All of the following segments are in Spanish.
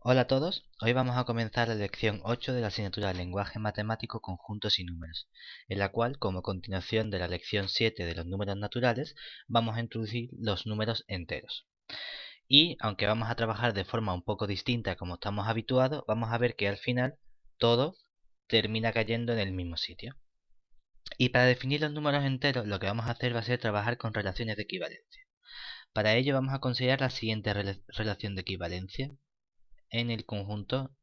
Hola a todos, hoy vamos a comenzar la lección 8 de la asignatura Lenguaje Matemático, Conjuntos y Números, en la cual, como continuación de la lección 7 de los números naturales, vamos a introducir los números enteros. Y, aunque vamos a trabajar de forma un poco distinta como estamos habituados, vamos a ver que al final todo termina cayendo en el mismo sitio. Y para definir los números enteros, lo que vamos a hacer va a ser trabajar con relaciones de equivalencia. Para ello vamos a considerar la siguiente relación de equivalencia en el conjunto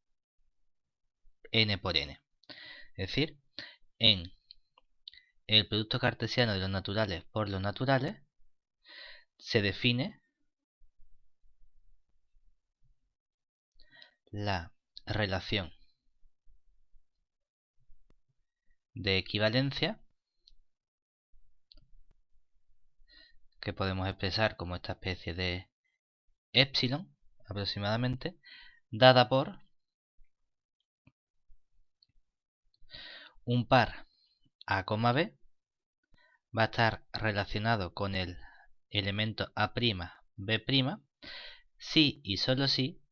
n por n. Es decir, en el producto cartesiano de los naturales por los naturales se define la relación de equivalencia, que podemos expresar como esta especie de epsilon aproximadamente, dada por un par a, b, va a estar relacionado con el elemento a', b', si y solo si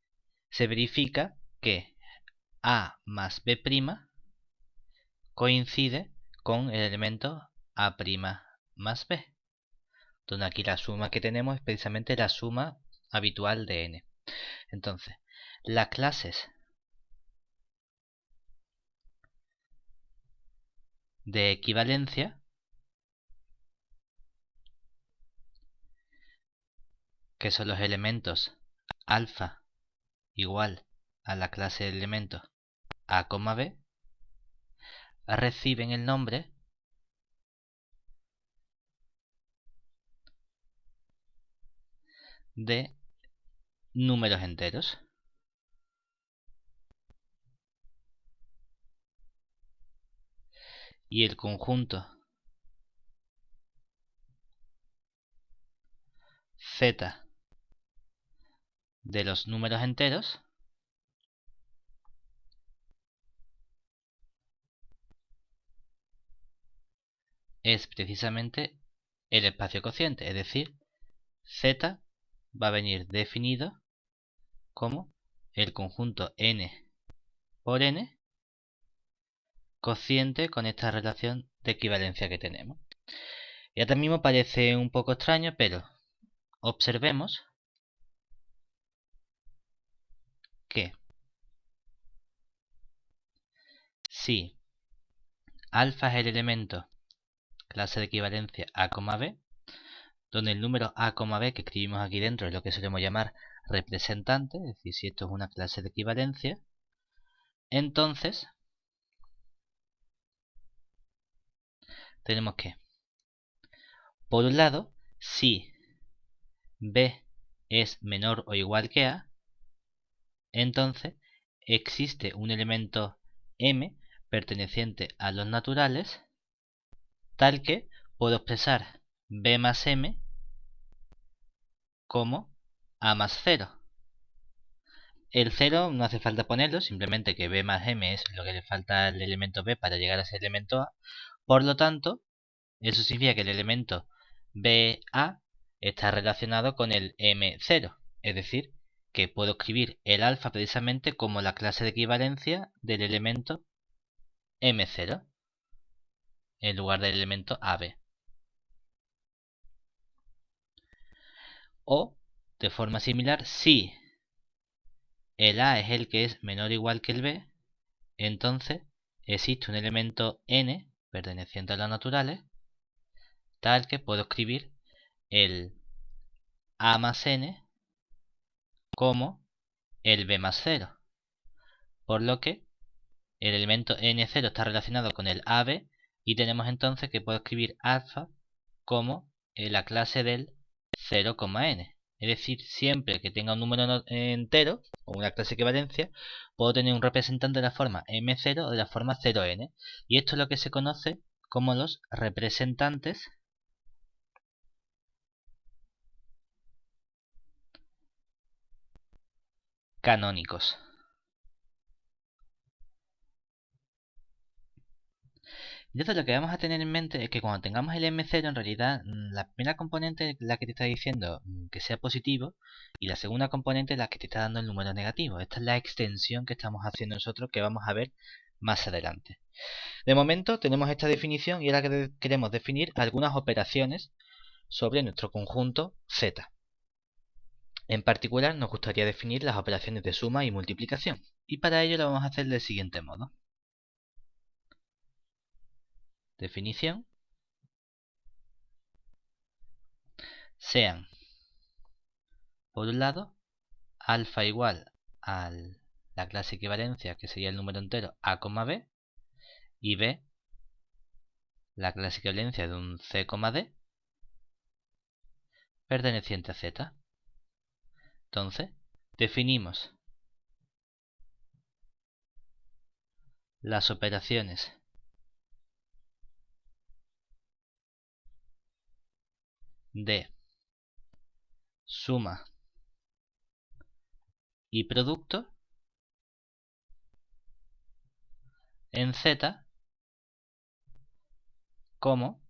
se verifica que a más b' coincide con el elemento a' más b, donde aquí la suma que tenemos es precisamente la suma habitual de n. Entonces, las clases de equivalencia, que son los elementos alfa igual a la clase de elementos a, b, reciben el nombre de números enteros. Y el conjunto z de los números enteros es precisamente el espacio cociente, es decir, z va a venir definido como el conjunto n por n cociente con esta relación de equivalencia que tenemos. Y ahora mismo parece un poco extraño, pero observemos que si alfa es el elemento clase de equivalencia a, b, donde el número a, b que escribimos aquí dentro es lo que solemos llamar representante, es decir, si esto es una clase de equivalencia, entonces tenemos que, por un lado, si b es menor o igual que a, entonces existe un elemento m perteneciente a los naturales, tal que puedo expresar b más m como a más 0. El 0 no hace falta ponerlo, simplemente que b más m es lo que le falta al elemento b para llegar a ese elemento a. Por lo tanto, eso significa que el elemento BA está relacionado con el M0. Es decir, que puedo escribir el alfa precisamente como la clase de equivalencia del elemento M0 en lugar del elemento AB. O, de forma similar, si el A es el que es menor o igual que el B, entonces existe un elemento N perteneciente a los naturales, tal que puedo escribir el A más N como el B más 0. Por lo que el elemento N0 está relacionado con el AB y tenemos entonces que puedo escribir alfa como la clase del 0,n. Es decir, siempre que tenga un número entero o una clase de equivalencia, puedo tener un representante de la forma M0 o de la forma 0n. Y esto es lo que se conoce como los representantes canónicos. Entonces lo que vamos a tener en mente es que cuando tengamos el M0, en realidad la primera componente es la que te está diciendo que sea positivo y la segunda componente es la que te está dando el número negativo. Esta es la extensión que estamos haciendo nosotros, que vamos a ver más adelante. De momento tenemos esta definición y ahora queremos definir algunas operaciones sobre nuestro conjunto Z. En particular nos gustaría definir las operaciones de suma y multiplicación, y para ello lo vamos a hacer del siguiente modo. Definición. Sean, por un lado, alfa igual a la clase equivalencia, que sería el número entero a, b, y b, la clase equivalencia de un c, d, perteneciente a z. Entonces, definimos las operaciones de suma y producto en Z como,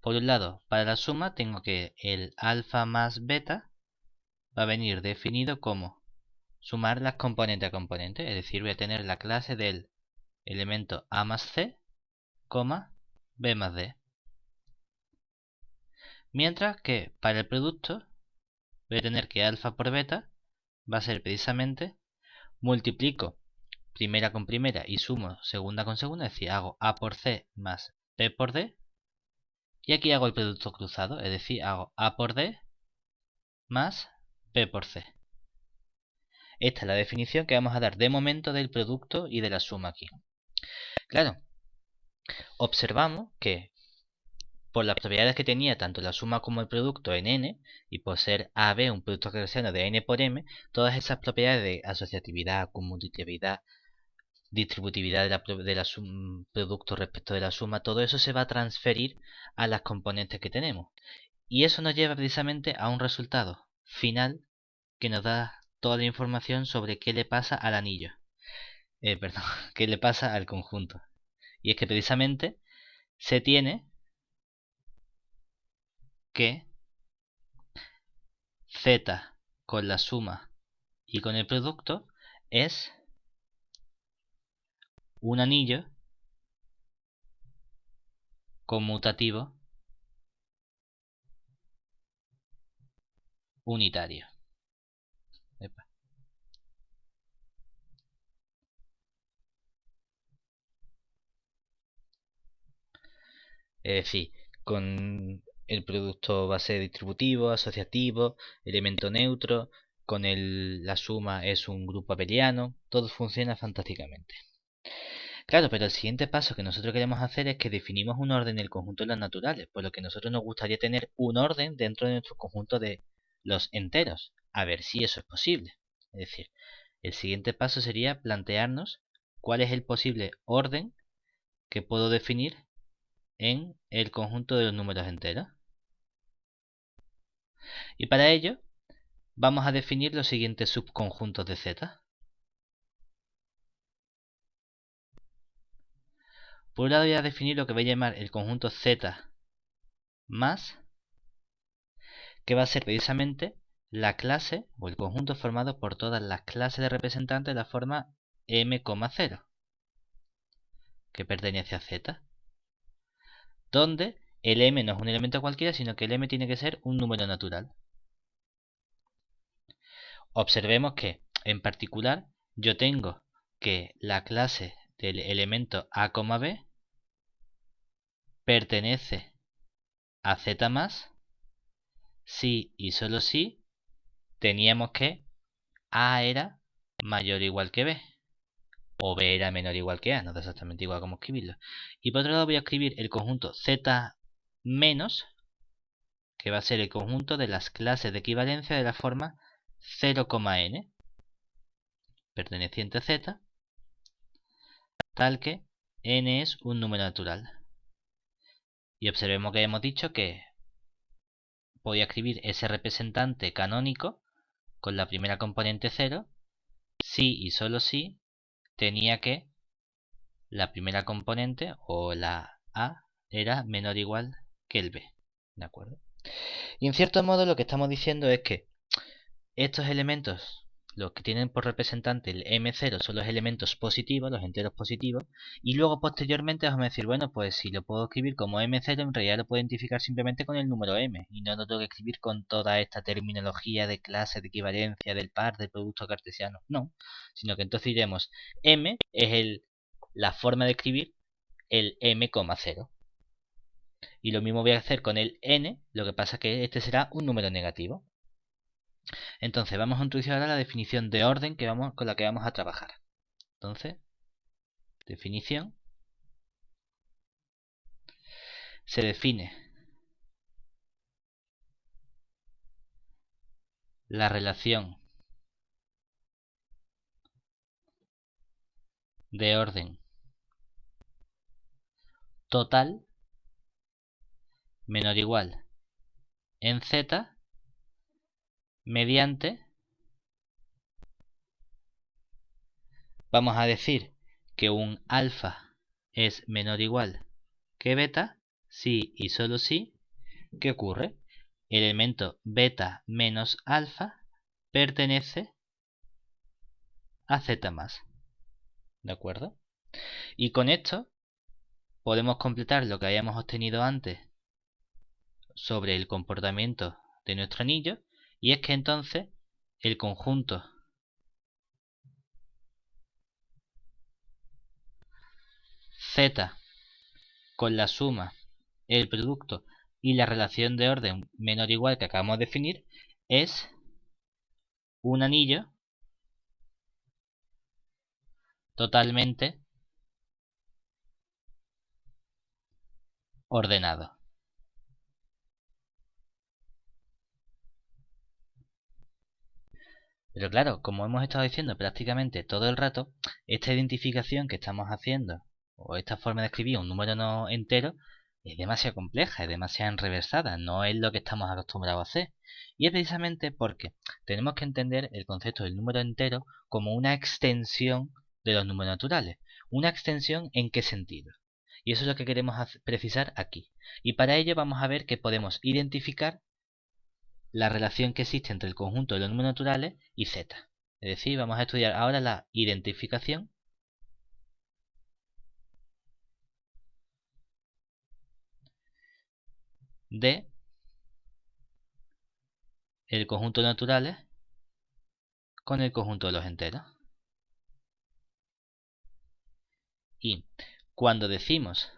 por un lado, para la suma tengo que el alfa más beta va a venir definido como sumar las componentes a componente, es decir, voy a tener la clase del elemento a más c, b más d. Mientras que para el producto voy a tener que alfa por beta va a ser precisamente multiplico primera con primera y sumo segunda con segunda, es decir, hago a por c más b por d. Y aquí hago el producto cruzado, es decir, hago a por d más b por c. Esta es la definición que vamos a dar de momento del producto y de la suma aquí. Claro, observamos que por las propiedades que tenía tanto la suma como el producto en n, y por ser AB un producto cartesiano de n por m, todas esas propiedades de asociatividad, conmutatividad, distributividad de la producto respecto de la suma, todo eso se va a transferir a las componentes que tenemos. Y eso nos lleva precisamente a un resultado final que nos da toda la información sobre qué le pasa al anillo. Perdón, qué le pasa al conjunto. Y es que precisamente se tiene que Z con la suma y con el producto es un anillo conmutativo unitario. Epa. Es decir, con el producto base distributivo, asociativo, elemento neutro, con la suma es un grupo abeliano, todo funciona fantásticamente. Claro, pero el siguiente paso que nosotros queremos hacer es que definimos un orden en el conjunto de los naturales, por lo que nosotros nos gustaría tener un orden dentro de nuestro conjunto de los enteros, a ver si eso es posible. Es decir, el siguiente paso sería plantearnos cuál es el posible orden que puedo definir en el conjunto de los números enteros. Y para ello vamos a definir los siguientes subconjuntos de Z. Por un lado voy a definir lo que voy a llamar el conjunto Z más, que va a ser precisamente la clase o el conjunto formado por todas las clases de representantes de la forma m,0, que pertenece a Z, donde el m no es un elemento cualquiera, sino que el m tiene que ser un número natural. Observemos que, en particular, yo tengo que la clase del elemento a, b pertenece a Z más si y solo si teníamos que A era mayor o igual que B, o B era menor o igual que A, no da exactamente igual cómo escribirlo. Y por otro lado voy a escribir el conjunto Z menos, que va a ser el conjunto de las clases de equivalencia de la forma 0,n, perteneciente a Z, tal que n es un número natural. Y observemos que hemos dicho que podía escribir ese representante canónico con la primera componente 0 si y solo si tenía que la primera componente o la A era menor o igual que el B. ¿De acuerdo? Y en cierto modo lo que estamos diciendo es que estos elementos, los que tienen por representante el M0, son los elementos positivos, los enteros positivos, y luego posteriormente vamos a decir, bueno, pues si lo puedo escribir como M0, en realidad lo puedo identificar simplemente con el número M, y no lo tengo que escribir con toda esta terminología de clase, de equivalencia, del par, del producto cartesiano, no, sino que entonces diremos, M es la forma de escribir el M,0. Y lo mismo voy a hacer con el N, lo que pasa es que este será un número negativo. Entonces vamos a introducir ahora la definición de orden con la que vamos a trabajar. Entonces, definición. Se define la relación de orden total menor o igual en Z mediante, vamos a decir que un alfa es menor o igual que beta, si y solo si, ¿qué ocurre? El elemento beta menos alfa pertenece a Z más. ¿De acuerdo? Y con esto podemos completar lo que habíamos obtenido antes sobre el comportamiento de nuestro anillo, y es que entonces el conjunto Z con la suma, el producto y la relación de orden menor o igual que acabamos de definir es un anillo totalmente ordenado. Pero claro, como hemos estado diciendo prácticamente todo el rato, esta identificación que estamos haciendo, o esta forma de escribir un número no entero, es demasiado compleja, es demasiado enrevesada, no es lo que estamos acostumbrados a hacer. Y es precisamente porque tenemos que entender el concepto del número entero como una extensión de los números naturales. ¿Una extensión en qué sentido? Y eso es lo que queremos precisar aquí. Y para ello vamos a ver que podemos identificar la relación que existe entre el conjunto de los números naturales y Z. Es decir, vamos a estudiar ahora la identificación de el conjunto de naturales con el conjunto de los enteros. Y cuando decimos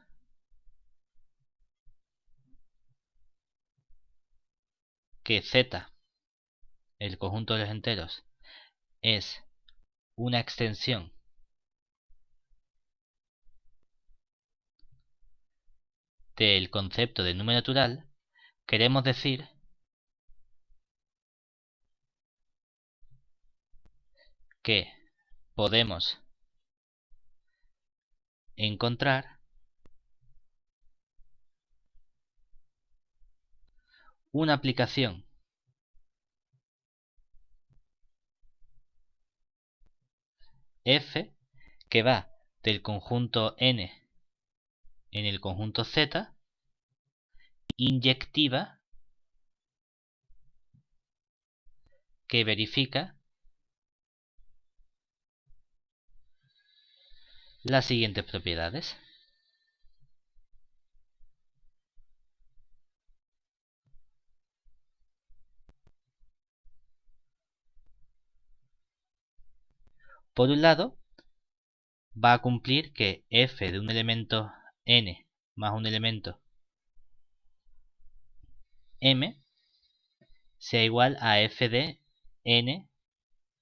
que Z, el conjunto de los enteros, es una extensión del concepto de número natural, queremos decir que podemos encontrar una aplicación F que va del conjunto N en el conjunto Z inyectiva que verifica las siguientes propiedades. Por un lado, va a cumplir que f de un elemento n más un elemento m sea igual a f de n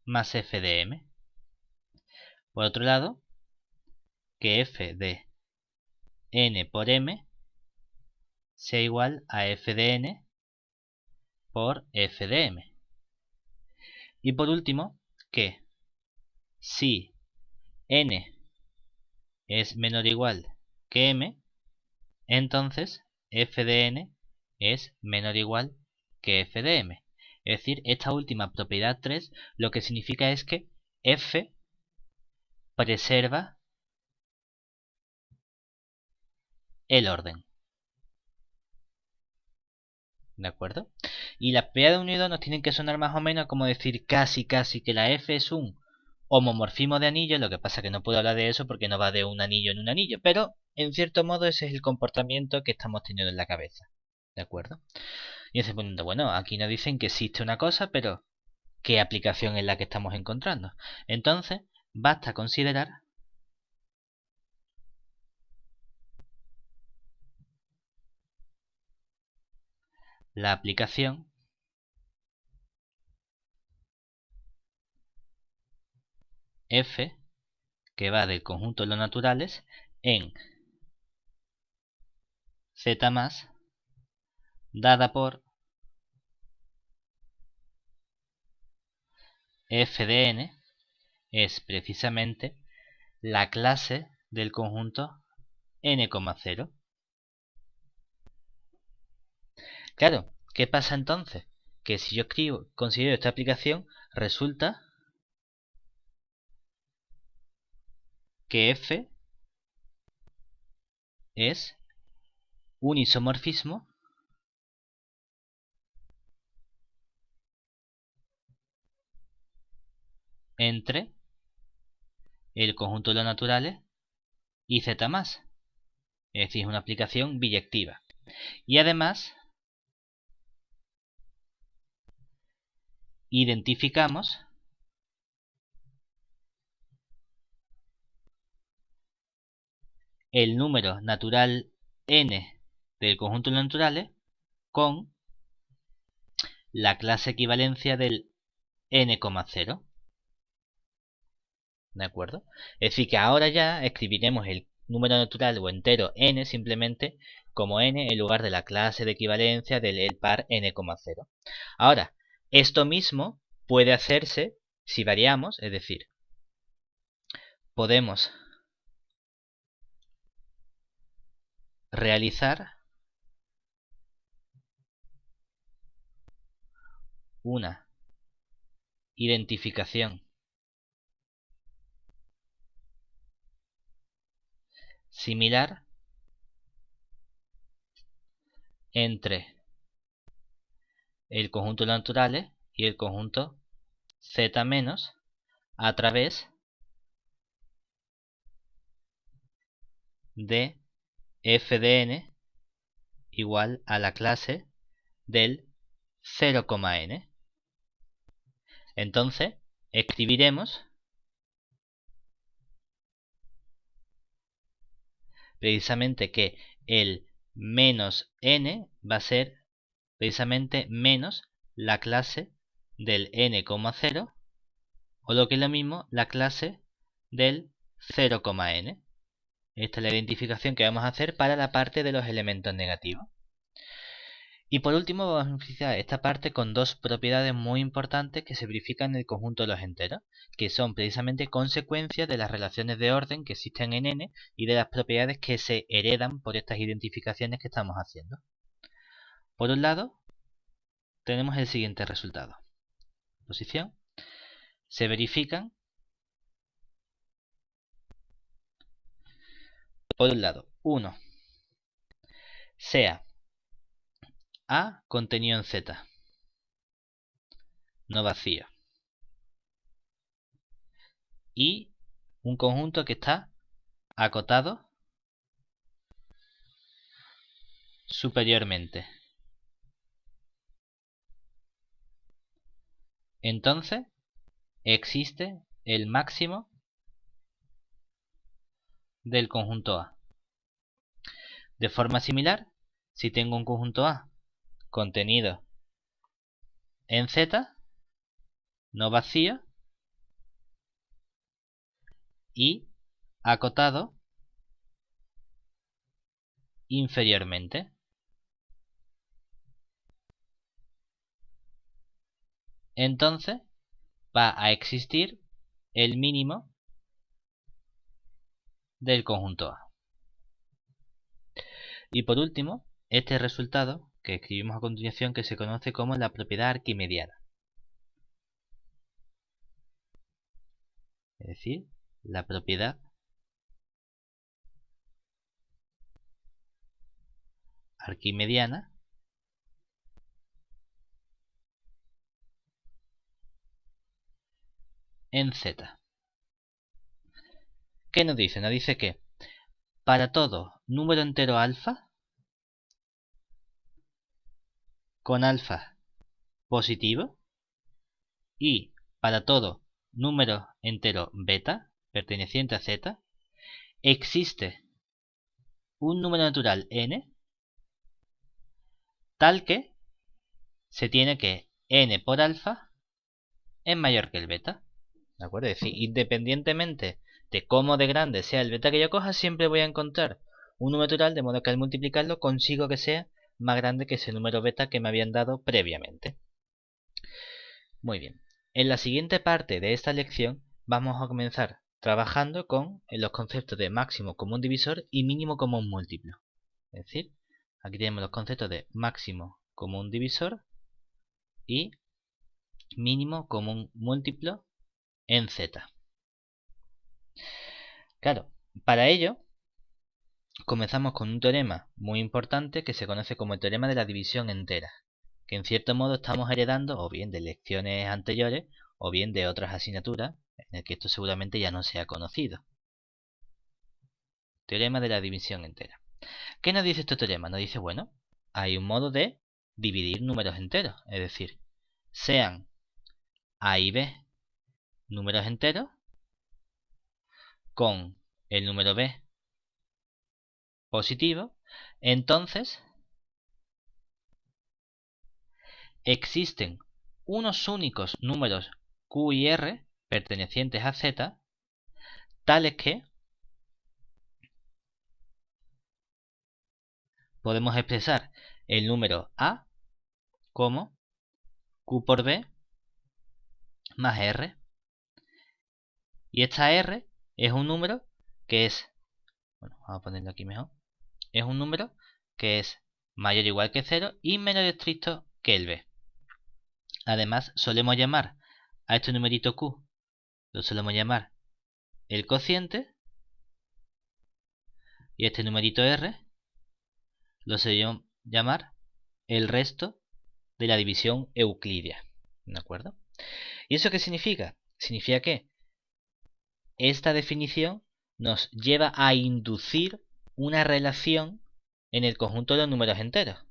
más f de m. Por otro lado, que f de n por m sea igual a f de n por f de m. Y por último, que si n es menor o igual que m, entonces f de n es menor o igual que f de m. Es decir, esta última propiedad 3 lo que significa es que f preserva el orden. ¿De acuerdo? Y las propiedades de unido nos tienen que sonar más o menos como decir casi que la F es un homomorfismo de anillo. Lo que pasa que no puedo hablar de eso porque no va de un anillo en un anillo, pero en cierto modo ese es el comportamiento que estamos teniendo en la cabeza. ¿De acuerdo? Y ese punto, bueno, aquí nos dicen que existe una cosa, pero ¿qué aplicación es la que estamos encontrando? Entonces, basta considerar la aplicación F que va del conjunto de los naturales en Z más dada por F de n es precisamente la clase del conjunto n, 0. Claro, ¿qué pasa entonces? Que si yo considero esta aplicación, resulta que F es un isomorfismo entre el conjunto de los naturales y Z más. Es decir, es una aplicación biyectiva. Y además, identificamos el número natural n del conjunto de los naturales con la clase equivalencia del n, 0. ¿De acuerdo? Es decir, que ahora ya escribiremos el número natural o entero n simplemente como n en lugar de la clase de equivalencia del par n, 0. Ahora, esto mismo puede hacerse si variamos, es decir, podemos realizar una identificación similar entre el conjunto de los naturales y el conjunto Z menos a través de f de n igual a la clase del 0,n. Entonces, escribiremos precisamente que el menos n va a ser precisamente menos la clase del n, 0 o lo que es lo mismo la clase del 0,n. Esta es la identificación que vamos a hacer para la parte de los elementos negativos. Y por último vamos a utilizar esta parte con dos propiedades muy importantes que se verifican en el conjunto de los enteros, que son precisamente consecuencias de las relaciones de orden que existen en n y de las propiedades que se heredan por estas identificaciones que estamos haciendo. Por un lado, tenemos el siguiente resultado. Posición. Se verifican, por un lado, 1 sea A contenido en Z, no vacío, y un conjunto que está acotado superiormente. Entonces, existe el máximo del conjunto A. De forma similar, si tengo un conjunto A contenido en Z, no vacío, y acotado inferiormente, entonces va a existir el mínimo del conjunto A. Y por último, este resultado que escribimos a continuación, que se conoce como la propiedad arquimediana. Es decir, la propiedad arquimediana en Z. ¿Qué nos dice? Nos dice que para todo número entero alfa con alfa positivo y para todo número entero beta perteneciente a Z existe un número natural n tal que se tiene que n por alfa es mayor que el beta. ¿De acuerdo? Es decir, independientemente de cómo de grande sea el beta que yo coja, siempre voy a encontrar un número natural, de modo que al multiplicarlo consigo que sea más grande que ese número beta que me habían dado previamente. Muy bien. En la siguiente parte de esta lección vamos a comenzar trabajando con los conceptos de máximo común divisor y mínimo común múltiplo. Es decir, aquí tenemos los conceptos de máximo común divisor y mínimo común múltiplo en Z. Claro, para ello comenzamos con un teorema muy importante que se conoce como el teorema de la división entera, que en cierto modo estamos heredando o bien de lecciones anteriores o bien de otras asignaturas, en el que esto seguramente ya no sea conocido. Teorema de la división entera. ¿Qué nos dice este teorema? Nos dice, bueno, hay un modo de dividir números enteros, es decir, sean A y B números enteros con el número B positivo, entonces existen unos únicos números Q y R pertenecientes a Z, tales que podemos expresar el número A como Q por B más R. Y esta R es un número que es, bueno, vamos a ponerlo aquí mejor, es un número que es mayor o igual que 0 y menos estricto que el B. Además, solemos llamar a este numerito Q, lo solemos llamar el cociente, y este numerito R lo solemos llamar el resto de la división euclidia. ¿De acuerdo? ¿Y eso qué significa? Significa que esta definición nos lleva a inducir una relación en el conjunto de los números enteros.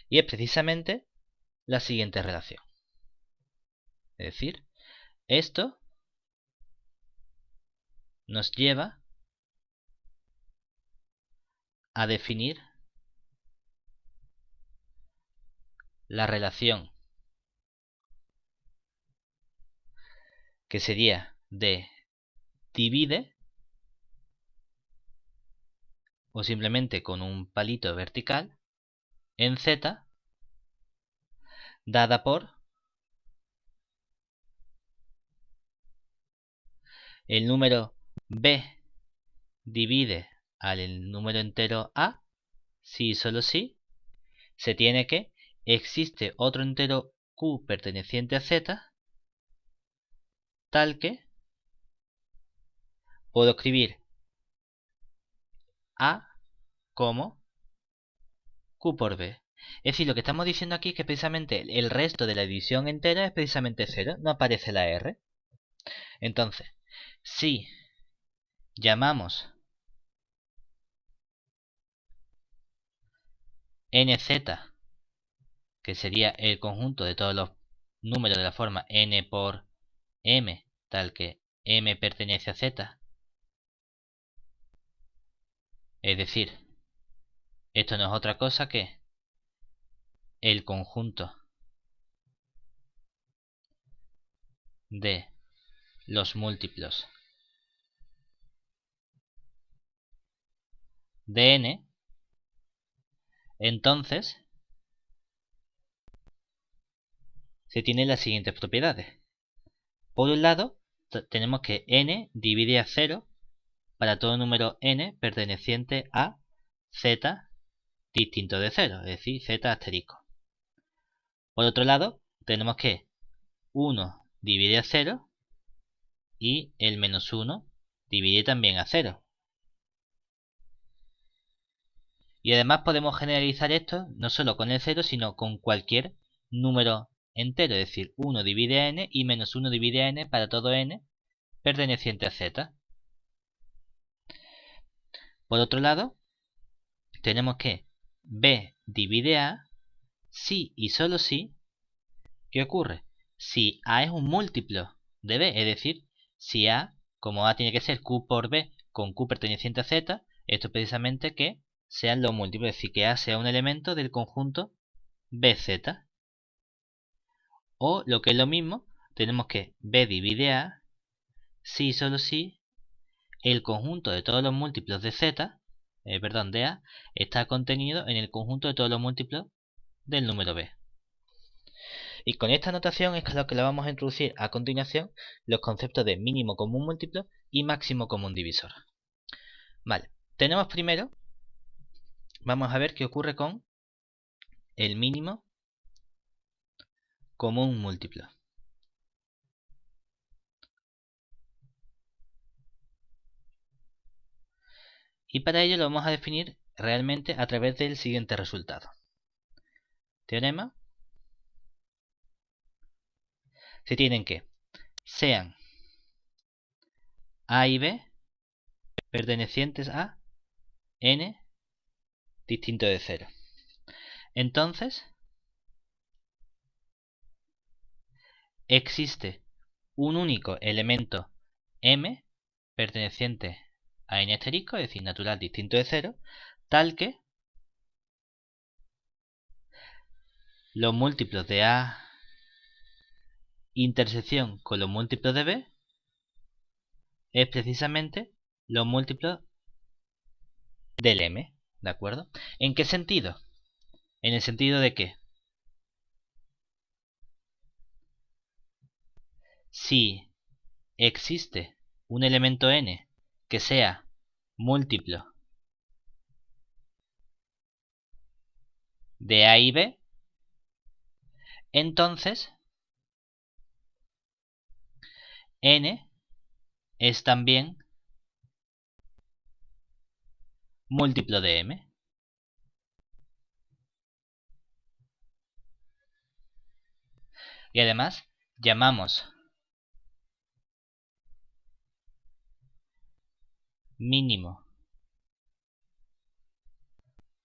Y es precisamente la siguiente relación. Es decir, esto nos lleva a definir la relación que sería de divide, o simplemente con un palito vertical, en Z, dada por el número B divide al número entero A, si y solo si se tiene que existe otro entero Q perteneciente a Z, tal que puedo escribir A como Q por B. Es decir, lo que estamos diciendo aquí es que precisamente el resto de la división entera es precisamente 0, no aparece la R. Entonces, si llamamos nz, que sería el conjunto de todos los números de la forma n por m, tal que m pertenece a z, es decir, esto no es otra cosa que el conjunto de los múltiplos de n, entonces se tienen las siguientes propiedades. Por un lado, tenemos que n divide a 0 para todo número n perteneciente a z distinto de 0, es decir, z asterisco. Por otro lado, tenemos que 1 divide a 0 y el menos 1 divide también a 0. Y además podemos generalizar esto no solo con el 0, sino con cualquier número entero, es decir, 1 divide a n y menos 1 divide a n para todo n perteneciente a z. Por otro lado, tenemos que b divide a si y solo si. ¿Qué ocurre? Si a es un múltiplo de b, es decir, si a, como a tiene que ser q por b con q perteneciente a z, esto es precisamente que sean los múltiplos, es decir, que a sea un elemento del conjunto bz. O, lo que es lo mismo, tenemos que b divide a si y solo si el conjunto de todos los múltiplos de z, de a, está contenido en el conjunto de todos los múltiplos del número b. Y con esta notación es lo que le vamos a introducir a continuación los conceptos de mínimo común múltiplo y máximo común divisor. Vale, tenemos primero, vamos a ver qué ocurre con el mínimo común múltiplo. Y para ello lo vamos a definir realmente a través del siguiente resultado. Teorema. Se tienen que sean a y b pertenecientes a n distinto de 0. Entonces, existe un único elemento m perteneciente a n asterisco, es decir, natural distinto de 0, tal que los múltiplos de a intersección con los múltiplos de b es precisamente los múltiplos del m, ¿de acuerdo? ¿En qué sentido? En el sentido de que si existe un elemento n que sea múltiplo de a y b, entonces n es también múltiplo de m. Y además llamamos mínimo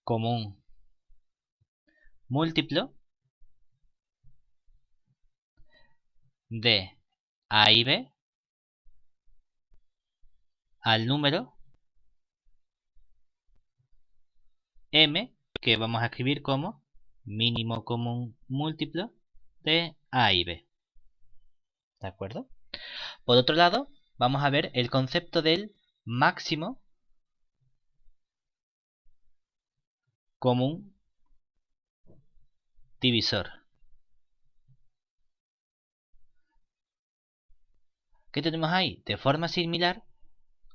común múltiplo de a y b al número m, que vamos a escribir como mínimo común múltiplo de a y b. ¿De acuerdo? Por otro lado, vamos a ver el concepto del máximo común divisor. ¿Qué tenemos ahí? De forma similar,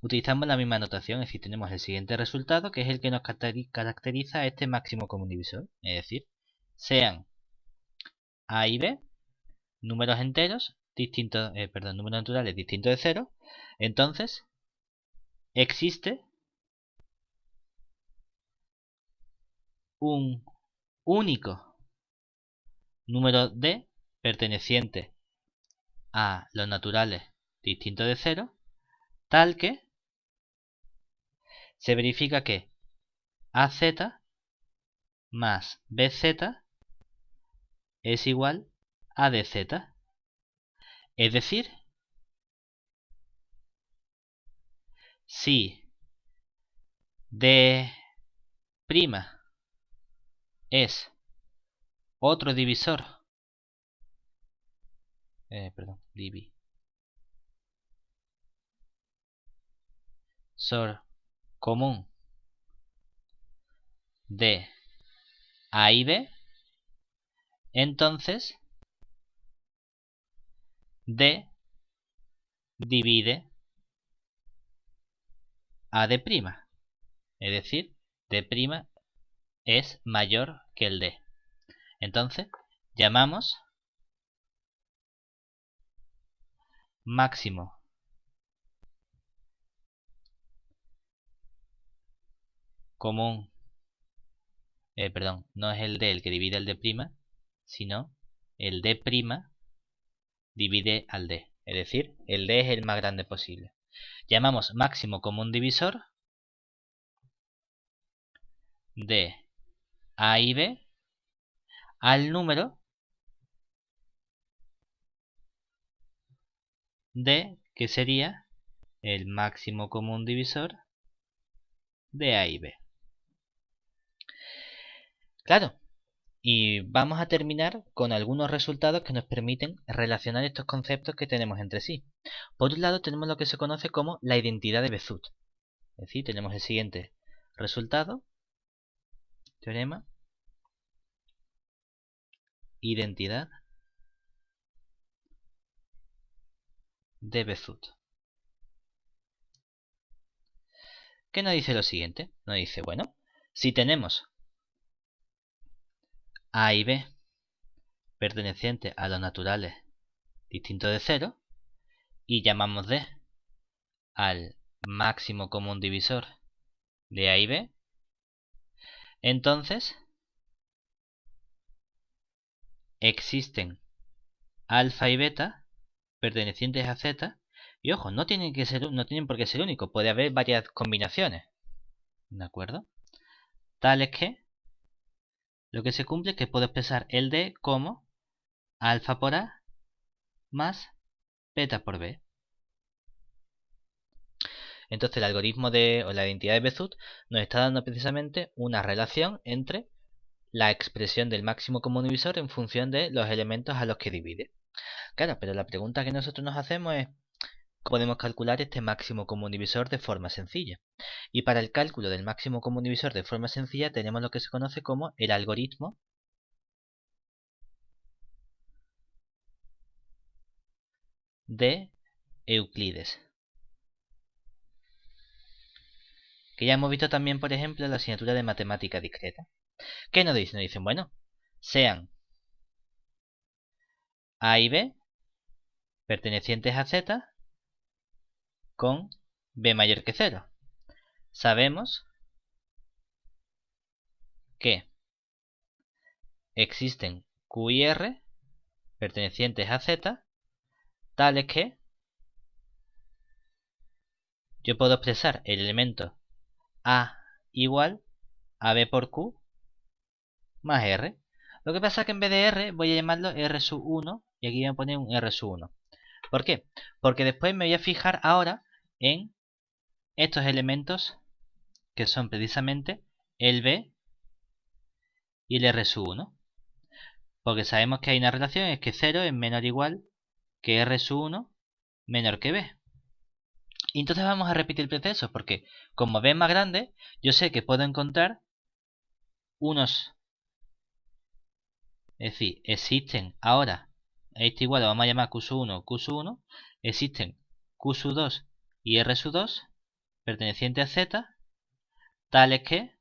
utilizamos la misma notación, es decir, tenemos el siguiente resultado, que es el que nos caracteriza a este máximo común divisor. Es decir, sean a y b números enteros distintos, números naturales distintos de 0, entonces existe un único número d perteneciente a los naturales distintos de 0, tal que se verifica que az más bz es igual a dz. Es decir, si d' es otro divisor, divisor común de a y b, entonces d divide a d', es decir, d' es mayor que el d. Entonces, llamamos máximo común perdón, no es el D el que divide al D', sino el D' divide al D. Es decir, el D es el más grande posible. Llamamos máximo común divisor de A y B al número D, que sería el máximo común divisor de A y B. Claro, y vamos a terminar con algunos resultados que nos permiten relacionar estos conceptos que tenemos entre sí. Por un lado tenemos lo que se conoce como la identidad de Bézout. Es decir, tenemos el siguiente resultado, teorema, identidad de Bézout. ¿Qué nos dice lo siguiente? Nos dice, bueno, si tenemos A y B pertenecientes a los naturales distintos de 0 y llamamos D al máximo común divisor de A y B, entonces existen alfa y beta pertenecientes a Z, y ojo, no tienen por qué ser únicos, puede haber varias combinaciones, ¿de acuerdo? Tales que lo que se cumple es que puedo expresar el D como alfa por A más beta por B. Entonces el algoritmo o la identidad de Bézout nos está dando precisamente una relación entre la expresión del máximo común divisor en función de los elementos a los que divide. Claro, pero la pregunta que nosotros nos hacemos es ¿cómo podemos calcular este máximo común divisor de forma sencilla? Y para el cálculo del máximo común divisor de forma sencilla tenemos lo que se conoce como el algoritmo de Euclides, que ya hemos visto también, por ejemplo, en la asignatura de matemática discreta. ¿Qué nos dicen? Nos dicen, bueno, sean A y B pertenecientes a Z con B mayor que 0. Sabemos que existen Q y R pertenecientes a Z, tales que yo puedo expresar el elemento A igual a B por Q más R. Lo que pasa es que en vez de R voy a llamarlo R sub 1 y aquí voy a poner un R sub 1. ¿Por qué? Porque después me voy a fijar ahora en estos elementos que son precisamente el B y el R sub 1. Porque sabemos que hay una relación, es que 0 es menor o igual que R sub 1 menor que B. Y entonces vamos a repetir el proceso, porque como B es más grande, yo sé que puedo encontrar unos... Es decir, existen ahora, esto igual lo vamos a llamar Q sub 1, Q sub 1, existen Q sub 2 y R sub 2 pertenecientes a Z, tales que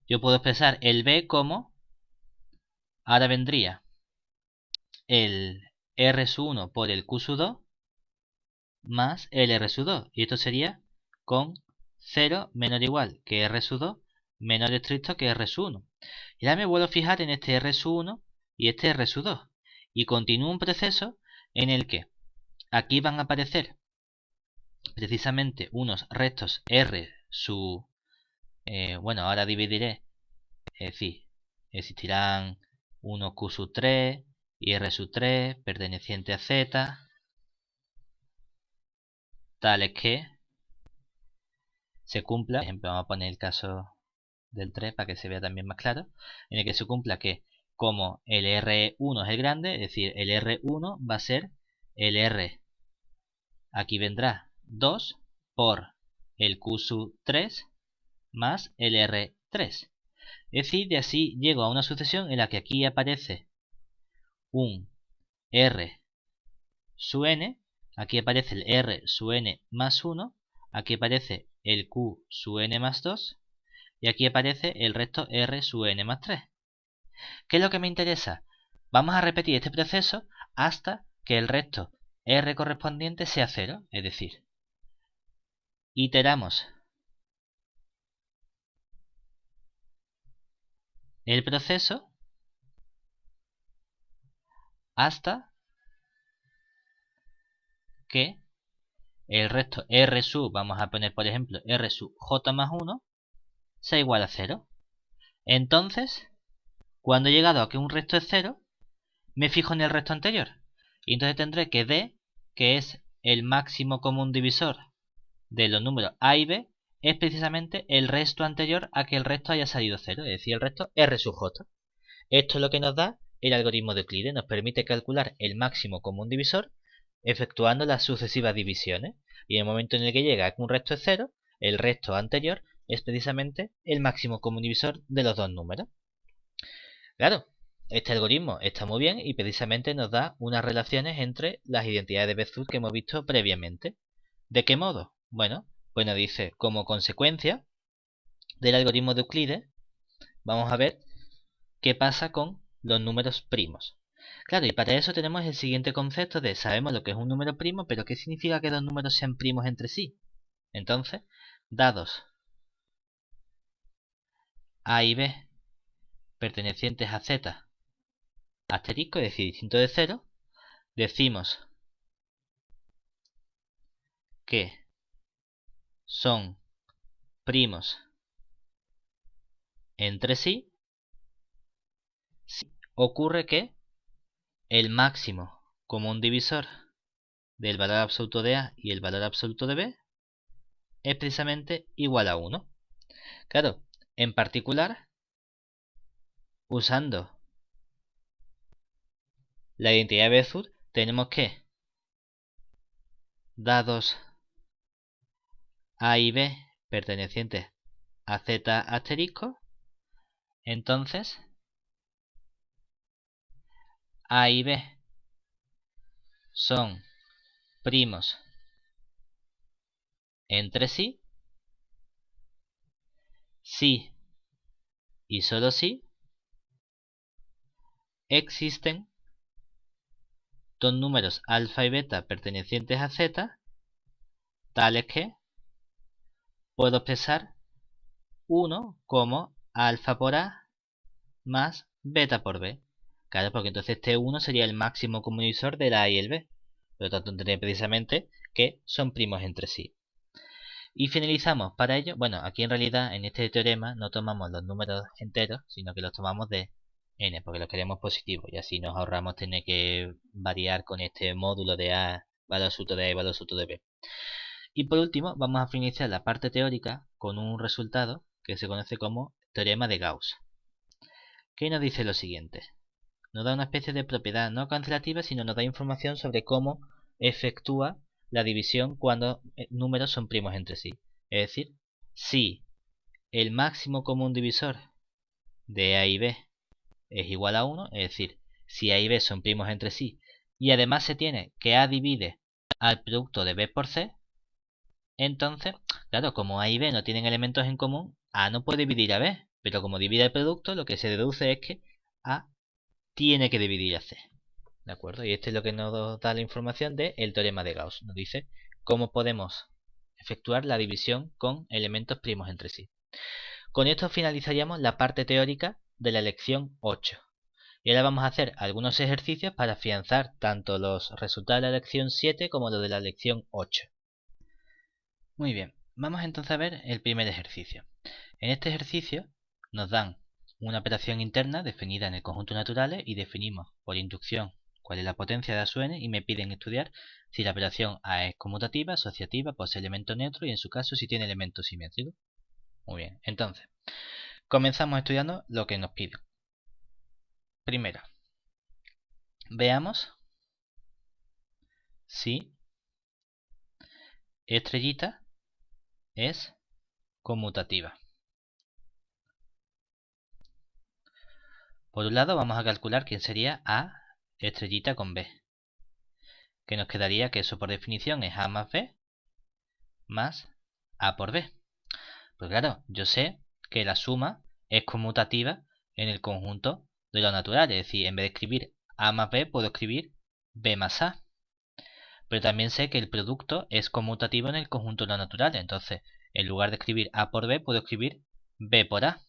yo puedo expresar el B como, ahora vendría el R sub 1 por el Q sub 2 más el R sub 2. Y esto sería con 0 menor o igual que R sub 2 menor estricto que R sub 1. Y ahora me vuelvo a fijar en este R sub 1 y este R sub 2. Y continúo un proceso en el que aquí van a aparecer precisamente unos restos R sub... bueno, ahora dividiré. Es decir, existirán unos Q sub 3 y R sub 3 perteneciente a Z, tales que se cumpla, por ejemplo, vamos a poner el caso del 3 para que se vea también más claro, en el que se cumpla que como el R1 es el grande, es decir, el R1 va a ser el R, aquí vendrá 2 por el Q sub 3 más el R3. Es decir, de así llego a una sucesión en la que aquí aparece un R sub n, aquí aparece el R sub n más 1, aquí aparece el Q sub n más 2 y aquí aparece el resto R sub n más 3. ¿Qué es lo que me interesa? Vamos a repetir este proceso hasta que el resto R correspondiente sea 0, es decir, iteramos el proceso hasta que el resto R sub, vamos a poner por ejemplo R sub J más 1, sea igual a 0. Entonces, cuando he llegado a que un resto es 0, me fijo en el resto anterior. Y entonces tendré que D, que es el máximo común divisor de los números A y B, es precisamente el resto anterior a que el resto haya salido 0, es decir, el resto R sub J. Esto es lo que nos da el algoritmo de Euclides, nos permite calcular el máximo común divisor efectuando las sucesivas divisiones. Y en el momento en el que llega a que un resto es 0, el resto anterior es precisamente el máximo común divisor de los dos números. Claro, este algoritmo está muy bien y precisamente nos da unas relaciones entre las identidades de Bézout que hemos visto previamente. ¿De qué modo? Bueno, pues nos dice, como consecuencia del algoritmo de Euclides, vamos a ver qué pasa con los números primos. Claro, y para eso tenemos el siguiente concepto de, sabemos lo que es un número primo, pero ¿qué significa que dos números sean primos entre sí? Entonces, dados A y B pertenecientes a Z asterisco, es decir, distinto de 0, decimos que son primos entre sí si ocurre que el máximo común divisor del valor absoluto de A y el valor absoluto de B es precisamente igual a 1. Claro, en particular, usando la identidad de Bézout, tenemos que, dados A y B pertenecientes a Z asterisco, entonces A y B son primos entre sí si y solo si existen dos números alfa y beta pertenecientes a Z tales que puedo expresar 1 como alfa por A más beta por B. Claro, porque entonces este 1 sería el máximo común divisor del A y el B. Por lo tanto, tendré precisamente que son primos entre sí. Y finalizamos para ello, bueno, aquí en realidad en este teorema no tomamos los números enteros, sino que los tomamos de n, porque los queremos positivos, y así nos ahorramos tener que variar con este módulo de A, valor absoluto de A y valor absoluto de B. Y por último, vamos a finalizar la parte teórica con un resultado que se conoce como teorema de Gauss, que nos dice lo siguiente. Nos da una especie de propiedad no cancelativa, sino nos da información sobre cómo efectúa la división cuando números son primos entre sí. Es decir, si el máximo común divisor de A y B es igual a 1, es decir, si A y B son primos entre sí, y además se tiene que A divide al producto de B por C, entonces, claro, como A y B no tienen elementos en común, A no puede dividir a B, pero como divide el producto, lo que se deduce es que A tiene que dividir a C. ¿De acuerdo? Y esto es lo que nos da la información del teorema de Gauss. Nos dice cómo podemos efectuar la división con elementos primos entre sí. Con esto finalizaríamos la parte teórica de la lección 8. Y ahora vamos a hacer algunos ejercicios para afianzar tanto los resultados de la lección 7 como los de la lección 8. Muy bien, vamos entonces a ver el primer ejercicio. En este ejercicio nos dan una operación interna definida en el conjunto de naturales y definimos por inducción cuál es la potencia de A sub n y me piden estudiar si la operación A es conmutativa, asociativa, posee elemento neutro y en su caso si tiene elemento simétrico. Muy bien, entonces comenzamos estudiando lo que nos piden. Primero, veamos si estrellita es conmutativa. Por un lado vamos a calcular quién sería A estrellita con B, que nos quedaría que eso por definición es A más B más A por B. Pues claro, yo sé que la suma es conmutativa en el conjunto de lo natural, es decir, en vez de escribir A más B puedo escribir B más A. Pero también sé que el producto es conmutativo en el conjunto de lo natural, entonces en lugar de escribir A por B puedo escribir B por A.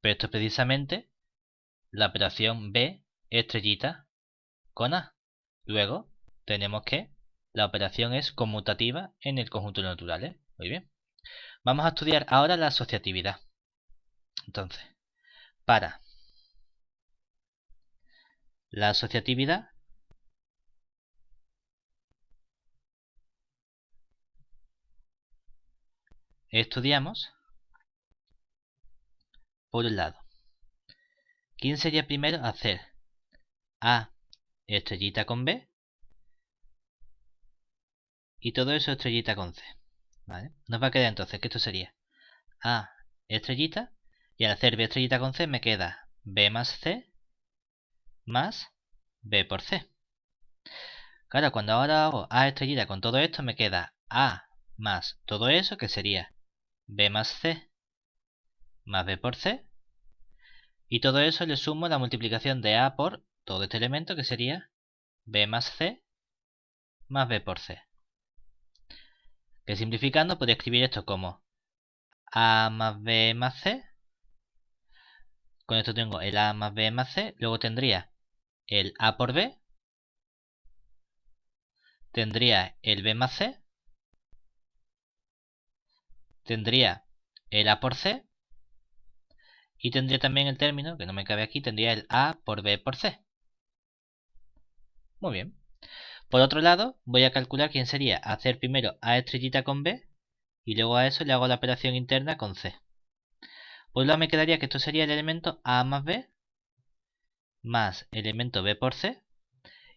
Pero esto es precisamente la operación B estrellita con A. Luego tenemos que la operación es conmutativa en el conjunto de naturales. Muy bien. Vamos a estudiar ahora la asociatividad. Entonces, para la asociatividad estudiamos, por un lado, ¿quién sería primero hacer A estrellita con B y todo eso estrellita con C? ¿Vale? Nos va a quedar entonces que esto sería A estrellita y al hacer B estrellita con C me queda B más C más B por C. Claro, cuando ahora hago A estrellita con todo esto me queda A más todo eso que sería B más C más B por C. Y todo eso le sumo la multiplicación de A por todo este elemento que sería B más C más B por C. Que simplificando podría escribir esto como A más B más C. Con esto tengo el A más B más C. Luego tendría el A por B. Tendría el B más C. Tendría el A por C. Y tendría también el término, que no me cabe aquí, tendría el A por B por C. Muy bien. Por otro lado, voy a calcular quién sería hacer primero A estrellita con B y luego a eso le hago la operación interna con C. Por un lado me quedaría que esto sería el elemento A más B más elemento B por C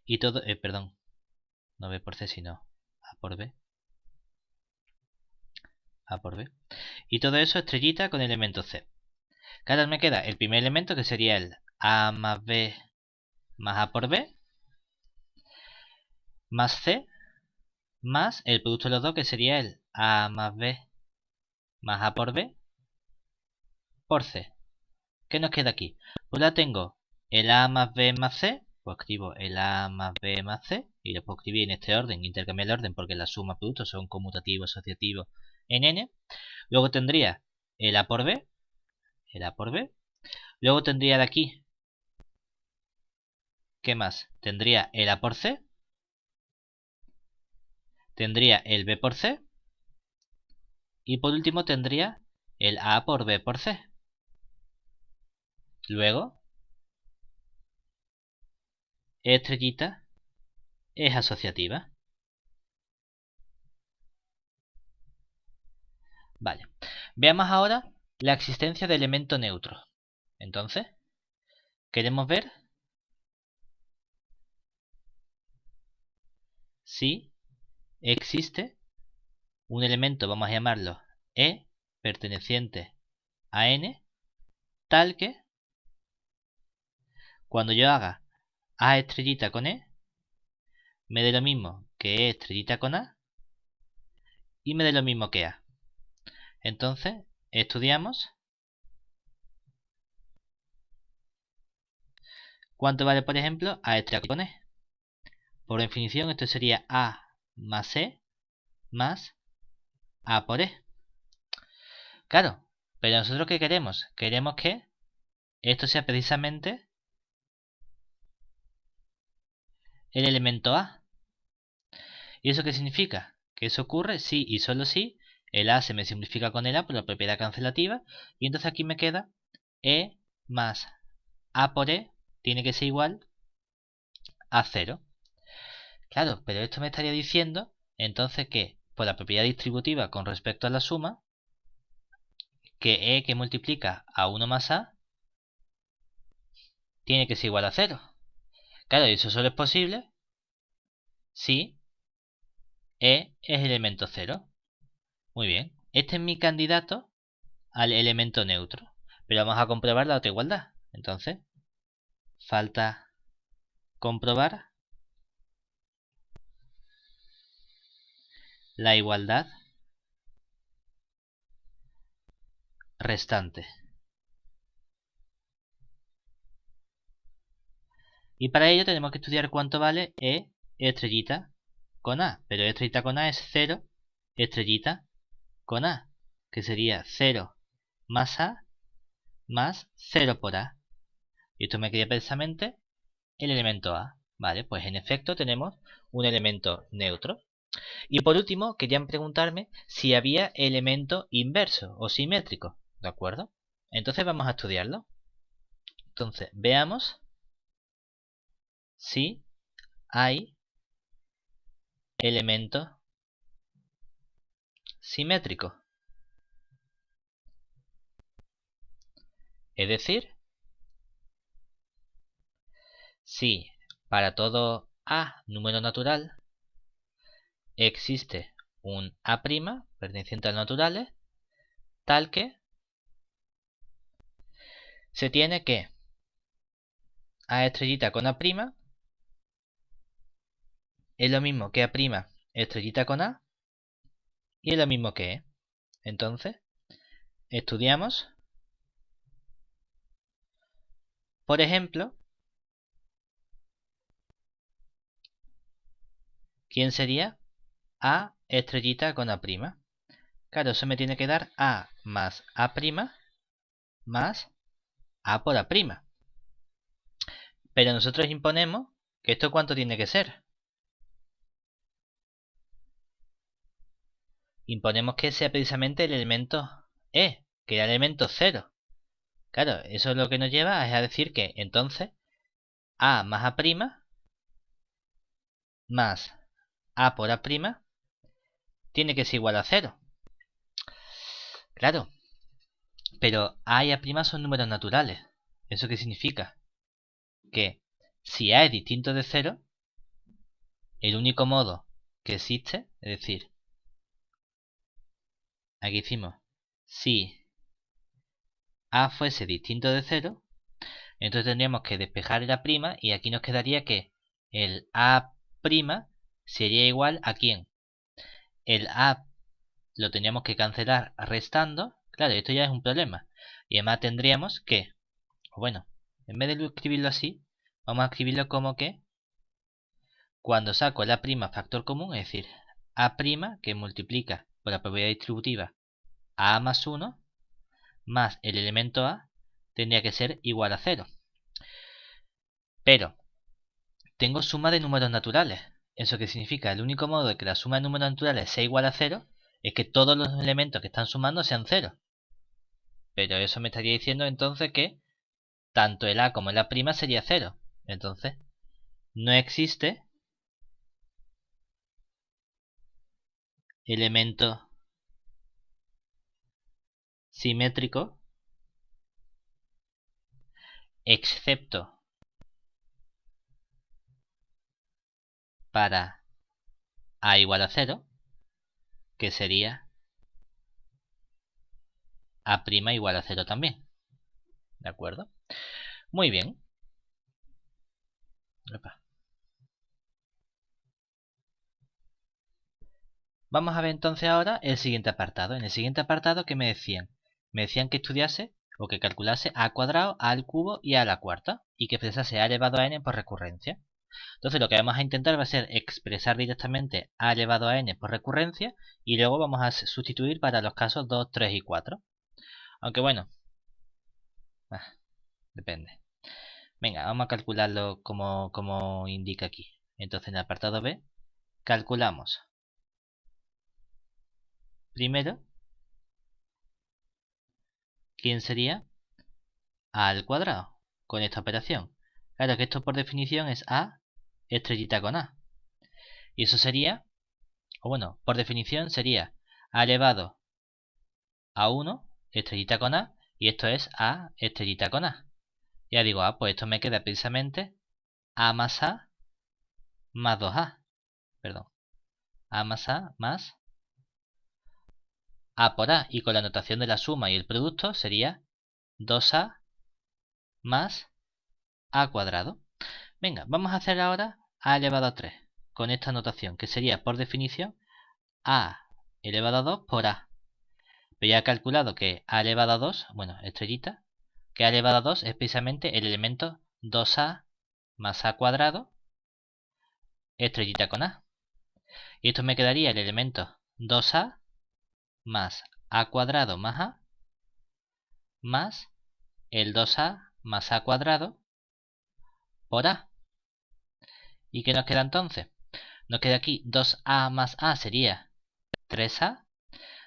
y todo, perdón, no B por C sino A por B. A por B. Y todo eso estrellita con elemento C. Claro, me queda el primer elemento que sería el A más B más A por B más C más el producto de los dos que sería el A más B más A por B por C. ¿Qué nos queda aquí? Pues la tengo el A más B más C, pues escribo el A más B más C y lo puedo escribir en este orden, intercambiar el orden porque la suma de productos son conmutativos, asociativos en N. Luego tendría el A por B, el A por B. Luego tendría de aquí, ¿qué más? Tendría el A por C, tendría el B por C y por último tendría el A por B por C. Luego, estrellita es asociativa. Vale. Veamos ahora la existencia de elemento neutro. Entonces, queremos ver si existe un elemento, vamos a llamarlo E, perteneciente a N, tal que cuando yo haga A estrellita con E, me dé lo mismo que E estrellita con A y me dé lo mismo que A. Entonces, estudiamos cuánto vale, por ejemplo, A estrellita con E. Por definición, esto sería A más E más A por E. Claro, pero nosotros ¿qué queremos? Queremos que esto sea precisamente el elemento A. ¿Y eso qué significa? Que eso ocurre si y solo si el A se me simplifica con el A por la propiedad cancelativa. Y entonces aquí me queda E más A por E tiene que ser igual a 0. Claro, pero esto me estaría diciendo entonces que por la propiedad distributiva con respecto a la suma, que E que multiplica a 1 más A tiene que ser igual a 0. Claro, y eso solo es posible si E es elemento 0. Muy bien. Este es mi candidato al elemento neutro. Pero vamos a comprobar la otra igualdad. Entonces, falta comprobar la igualdad restante. Y para ello tenemos que estudiar cuánto vale E estrellita con A. Pero E estrellita con A es 0 estrellita con A. Que sería 0 más A más 0 por A. Y esto me queda precisamente el elemento A. Vale, pues en efecto tenemos un elemento neutro. Y por último, querían preguntarme si había elemento inverso o simétrico. ¿De acuerdo? Entonces vamos a estudiarlo. Entonces, veamos si hay elemento simétrico. Es decir, si para todo A número natural existe un A' perteneciente a los naturales, tal que se tiene que A estrellita con A' es lo mismo que A' estrellita con A y es lo mismo que E. Entonces, estudiamos, por ejemplo, ¿quién sería A estrellita con A'? Claro, eso me tiene que dar A más A' más A por A'. Pero nosotros imponemos que esto ¿cuánto tiene que ser? Imponemos que sea precisamente el elemento E, que era el elemento 0. Claro, eso es lo que nos lleva a decir que entonces A más A' más A por A' tiene que ser igual a 0. Claro, pero A y A' son números naturales. ¿Eso qué significa? Que si A es distinto de 0, el único modo que existe, es decir, aquí hicimos si A fuese distinto de 0, entonces tendríamos que despejar el A' y aquí nos quedaría que el A' sería igual a ¿quién? El A lo tendríamos que cancelar restando. Claro, esto ya es un problema. Y además tendríamos que, bueno, en vez de escribirlo así, vamos a escribirlo como que cuando saco el A' factor común, es decir, A' que multiplica por la propiedad distributiva a más 1 más el elemento A tendría que ser igual a 0. Pero tengo suma de números naturales. ¿Eso qué significa? El único modo de que la suma de números naturales sea igual a 0 es que todos los elementos que están sumando sean 0. Pero eso me estaría diciendo entonces que tanto el A como el A' sería 0. Entonces, no existe elemento simétrico excepto para A igual a 0, que sería A' igual a 0 también. ¿De acuerdo? Muy bien. Epa. Vamos a ver entonces ahora el siguiente apartado. En el siguiente apartado, ¿qué me decían? Me decían que estudiase o que calculase a cuadrado, a al cubo y a la cuarta. Y que expresase a elevado a n por recurrencia. Entonces lo que vamos a intentar va a ser expresar directamente a elevado a n por recurrencia. Y luego vamos a sustituir para los casos 2, 3 y 4. Aunque bueno, depende. Venga, vamos a calcularlo como indica aquí. Entonces en el apartado B, calculamos primero quién sería a al cuadrado con esta operación. Claro que esto por definición es a estrellita con a. Y eso sería, o bueno, por definición sería a elevado a 1 estrellita con a, y esto es a estrellita con a. Ya digo, pues esto me queda precisamente a más 2a. Perdón. A más a más a por a. Y con la notación de la suma y el producto sería 2a más a cuadrado. Venga, vamos a hacer ahora a elevado a 3 con esta notación, que sería por definición a elevado a 2 por a. Pero ya he calculado que a elevado a 2, bueno, estrellita, que a elevado a 2 es precisamente el elemento 2a más a cuadrado, estrellita con a. Y esto me quedaría el elemento 2a más a cuadrado más a más el 2a más a cuadrado por a. ¿Y qué nos queda entonces? Nos queda aquí 2a más a sería 3a.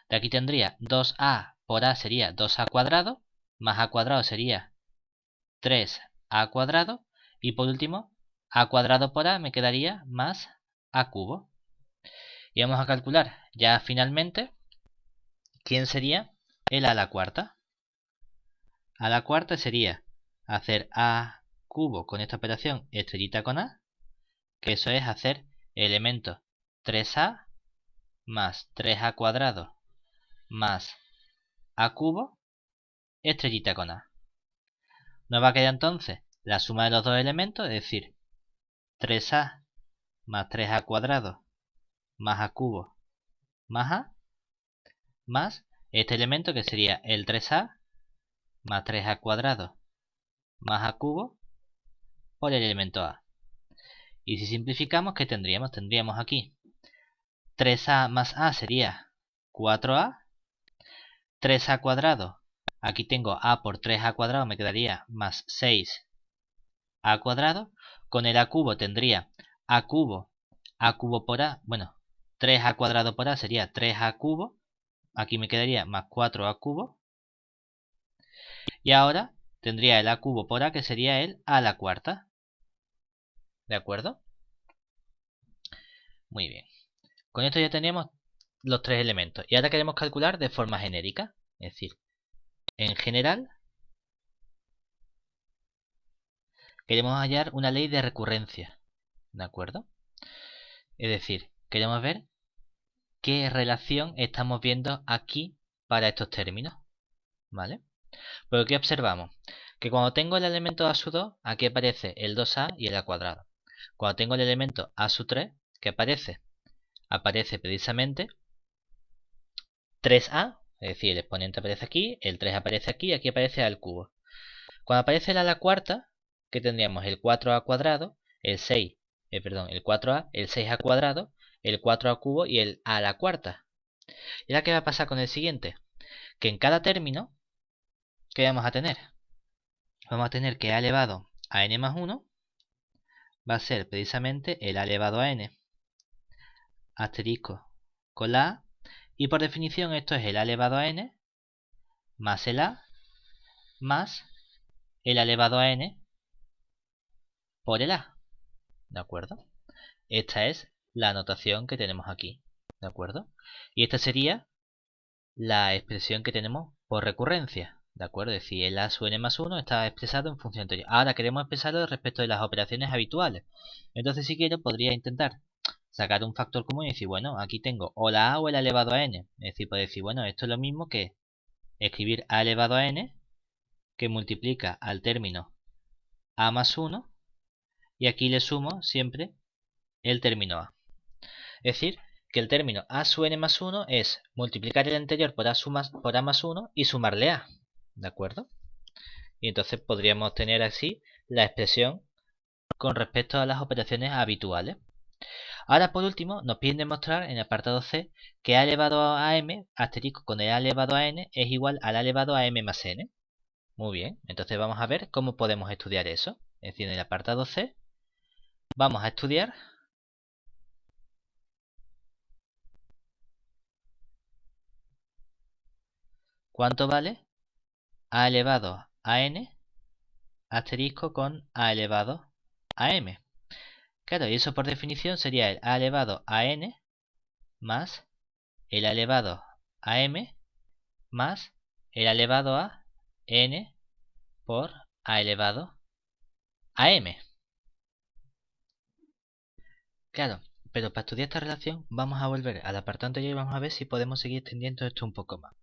De aquí tendría 2a por a sería 2a cuadrado, más a cuadrado sería 3a cuadrado. Y por último, a cuadrado por a me quedaría más a cubo. Y vamos a calcular ya finalmente quién sería el a la cuarta. A la cuarta sería hacer a cubo con esta operación estrellita con a, que eso es hacer elemento 3a más 3a cuadrado más a cubo estrellita con a. Nos va a quedar entonces la suma de los dos elementos, es decir, 3a más 3a cuadrado más a cubo más a, más este elemento que sería el 3a más 3a cuadrado más a cubo por el elemento a. Y si simplificamos, ¿qué tendríamos? Tendríamos aquí 3a más a sería 4a, 3a cuadrado, aquí tengo a por 3a cuadrado, me quedaría más 6a cuadrado, con el a cubo tendría a cubo por a, bueno, 3a cuadrado por a sería 3a cubo, aquí me quedaría más 4a cubo, y ahora tendría el a cubo por a que sería el a la cuarta. ¿De acuerdo? Muy bien. Con esto ya tenemos los tres elementos. Y ahora queremos calcular de forma genérica. Es decir, en general, queremos hallar una ley de recurrencia. ¿De acuerdo? Es decir, queremos ver qué relación estamos viendo aquí para estos términos. ¿Vale? Pero ¿qué observamos? Que cuando tengo el elemento a sub 2, aquí aparece el 2a y el a cuadrado. Cuando tengo el elemento a sub 3, ¿qué aparece? Aparece precisamente 3a, es decir, el exponente aparece aquí, el 3 aparece aquí y aquí aparece a al cubo. Cuando aparece el a la cuarta, ¿qué tendríamos? El 4a cuadrado, el 6, el 4a, el 6a cuadrado, el 4a cubo y el a la cuarta. ¿Y ahora qué va a pasar con el siguiente? Que en cada término, ¿qué vamos a tener? Vamos a tener que a elevado a n más 1 va a ser precisamente el a elevado a n asterisco con la a, y por definición esto es el a elevado a n más el a más el a elevado a n por el a. ¿De acuerdo? Esta es la notación que tenemos aquí. ¿De acuerdo? Y esta sería la expresión que tenemos por recurrencia. ¿De acuerdo? Es decir, el a sub n más 1 está expresado en función anterior. Ahora queremos expresarlo respecto de las operaciones habituales. Entonces, si quiero, podría intentar sacar un factor común y decir, bueno, aquí tengo o la a o el a elevado a n. Es decir, puedo decir, bueno, esto es lo mismo que escribir a elevado a n, que multiplica al término a más 1, y aquí le sumo siempre el término a. Es decir, que el término a sub n más 1 es multiplicar el anterior por a más 1 y sumarle a. ¿De acuerdo? Y entonces podríamos tener así la expresión con respecto a las operaciones habituales. Ahora, por último, nos piden demostrar en el apartado C que a elevado a m asterisco con el a elevado a n es igual al a elevado a m más n. Muy bien, entonces vamos a ver cómo podemos estudiar eso. Es decir, en el apartado C vamos a estudiar cuánto vale a elevado a n asterisco con a elevado a m. Claro, y eso por definición sería el a elevado a n más el a elevado a m más el a elevado a n por a elevado a m. Claro, pero para estudiar esta relación vamos a volver al apartado anterior y vamos a ver si podemos seguir extendiendo esto un poco más.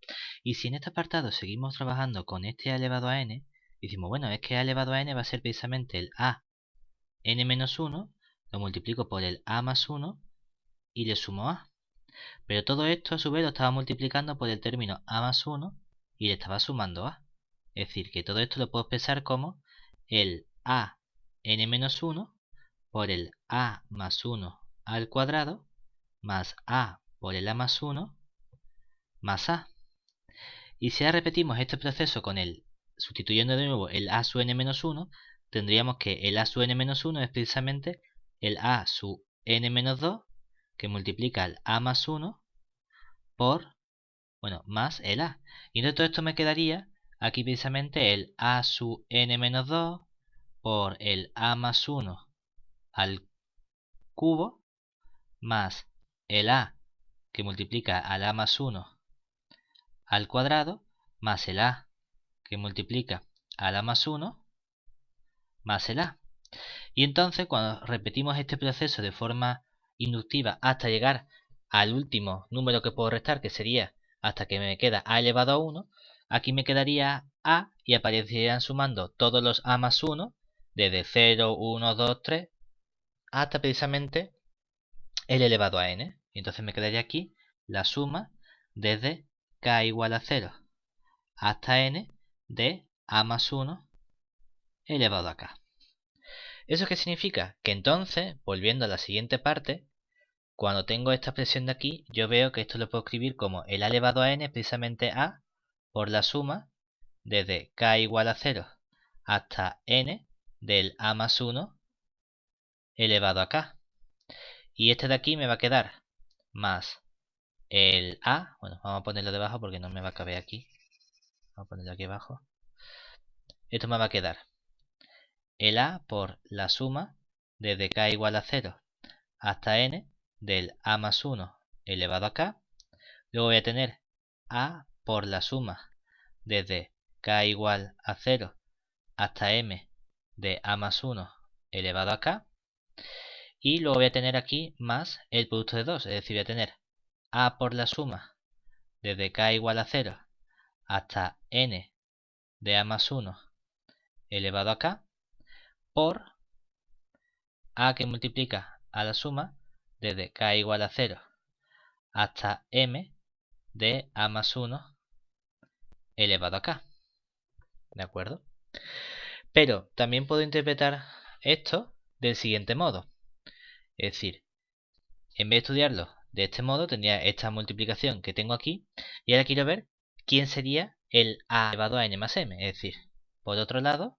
Y si en este apartado seguimos trabajando con este a elevado a n, decimos, bueno, es que a elevado a n va a ser precisamente el a n menos 1, lo multiplico por el a más 1 y le sumo a. Pero todo esto a su vez lo estaba multiplicando por el término a más 1 y le estaba sumando a. Es decir, que todo esto lo puedo expresar como el a n menos 1 por el a más 1 al cuadrado más a por el a más 1 más a. Y si ahora repetimos este proceso con el sustituyendo de nuevo el a sub n menos 1, tendríamos que el a sub n menos 1 es precisamente el a sub n menos 2, que multiplica el a más 1 por, bueno, más el a. Y entonces todo esto me quedaría aquí precisamente el a sub n menos 2 por el a más 1 al cubo más el a que multiplica al a más 1 al cuadrado más el a que multiplica al a más 1 más el a. Y entonces cuando repetimos este proceso de forma inductiva hasta llegar al último número que puedo restar, que sería hasta que me queda a elevado a 1, aquí me quedaría a y aparecerían sumando todos los a más 1 desde 0, 1, 2, 3 hasta precisamente el elevado a n. Y entonces me quedaría aquí la suma desde k igual a 0 hasta n de a más 1 elevado a k. ¿Eso qué significa? Que entonces, volviendo a la siguiente parte, cuando tengo esta expresión de aquí, yo veo que esto lo puedo escribir como el a elevado a n, precisamente a, por la suma desde k igual a 0 hasta n del a más 1 elevado a k. Y este de aquí me va a quedar más el a, bueno, vamos a ponerlo debajo porque no me va a caber aquí. Vamos a ponerlo aquí abajo. Esto me va a quedar el a por la suma desde k igual a 0 hasta n del a más 1 elevado a k. Luego voy a tener a por la suma desde k igual a 0 hasta m de a más 1 elevado a k. Y luego voy a tener aquí más el producto de 2, es decir, voy a tener a por la suma desde k igual a 0 hasta n de a más 1 elevado a k por a que multiplica a la suma desde k igual a 0 hasta m de a más 1 elevado a k. ¿De acuerdo? Pero también puedo interpretar esto del siguiente modo. Es decir, en vez de estudiarlo de este modo, tendría esta multiplicación que tengo aquí. Y ahora quiero ver quién sería el a elevado a n más m. Es decir, por otro lado,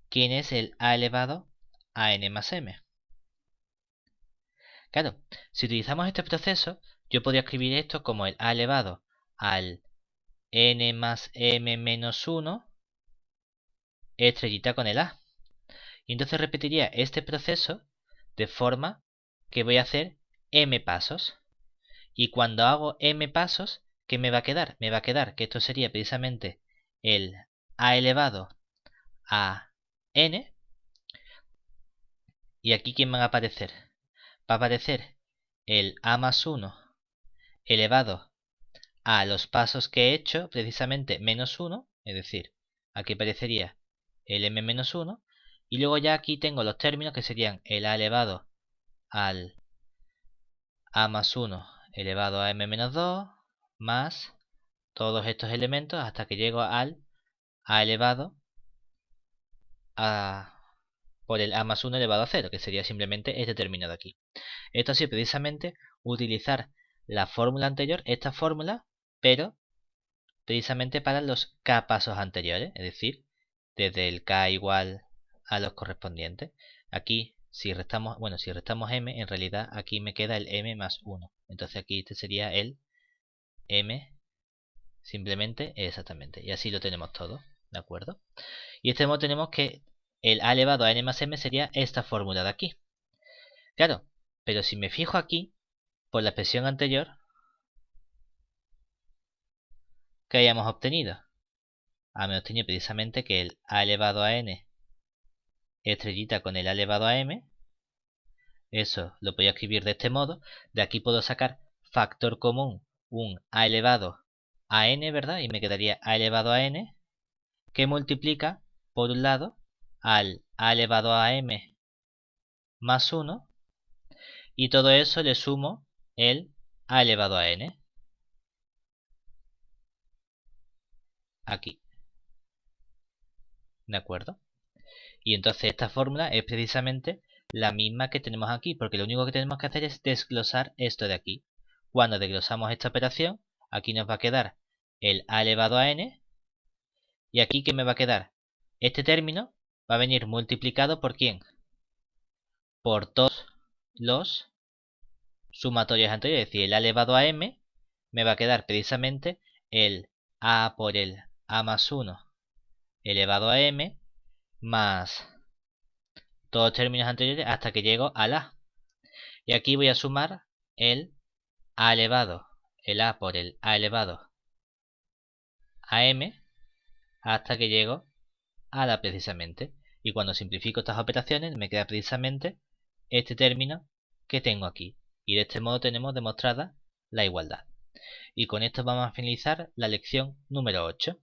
¿quién es el a elevado a n más m? Claro, si utilizamos este proceso, yo podría escribir esto como el a elevado al n más m menos 1 estrellita con el a. Y entonces repetiría este proceso de forma que voy a hacer m pasos. Y cuando hago m pasos, ¿qué me va a quedar? Me va a quedar que esto sería precisamente el a elevado a n. Y aquí ¿quién va a aparecer? Va a aparecer el a más 1 elevado a los pasos que he hecho, precisamente menos 1. Es decir, aquí aparecería el m menos 1. Y luego ya aquí tengo los términos que serían el a elevado al a más 1 elevado a m menos 2 más todos estos elementos hasta que llego al a elevado a por el a más 1 elevado a 0, que sería simplemente este término de aquí. Esto ha sido precisamente utilizar la fórmula anterior, esta fórmula, pero precisamente para los k pasos anteriores, es decir, desde el k igual a los correspondientes. Aquí, si restamos, bueno, si restamos m, en realidad aquí me queda el m más 1. Entonces aquí este sería el m simplemente exactamente. Y así lo tenemos todo, ¿de acuerdo? Y este modo tenemos que el a elevado a n más m sería esta fórmula de aquí. Claro, pero si me fijo aquí, por la expresión anterior, ¿qué hayamos obtenido? Hemos obtenido precisamente que el a elevado a n estrellita con el a elevado a m, eso lo voy a escribir de este modo. De aquí puedo sacar factor común, un a elevado a n, ¿verdad? Y me quedaría a elevado a n, que multiplica, por un lado, al a elevado a m más 1, y todo eso le sumo el a elevado a n. Aquí. ¿De acuerdo? Y entonces esta fórmula es precisamente la misma que tenemos aquí, porque lo único que tenemos que hacer es desglosar esto de aquí. Cuando desglosamos esta operación, aquí nos va a quedar el a elevado a n. Y aquí, ¿qué me va a quedar? Este término va a venir multiplicado ¿por quién? Por todos los sumatorios anteriores. Es decir, el a elevado a m me va a quedar precisamente el a por el a más 1 elevado a m más todos los términos anteriores hasta que llego al a. Y aquí voy a sumar el a elevado, el a por el a elevado a m hasta que llego a la precisamente. Y cuando simplifico estas operaciones me queda precisamente este término que tengo aquí. Y de este modo tenemos demostrada la igualdad. Y con esto vamos a finalizar la lección número 8.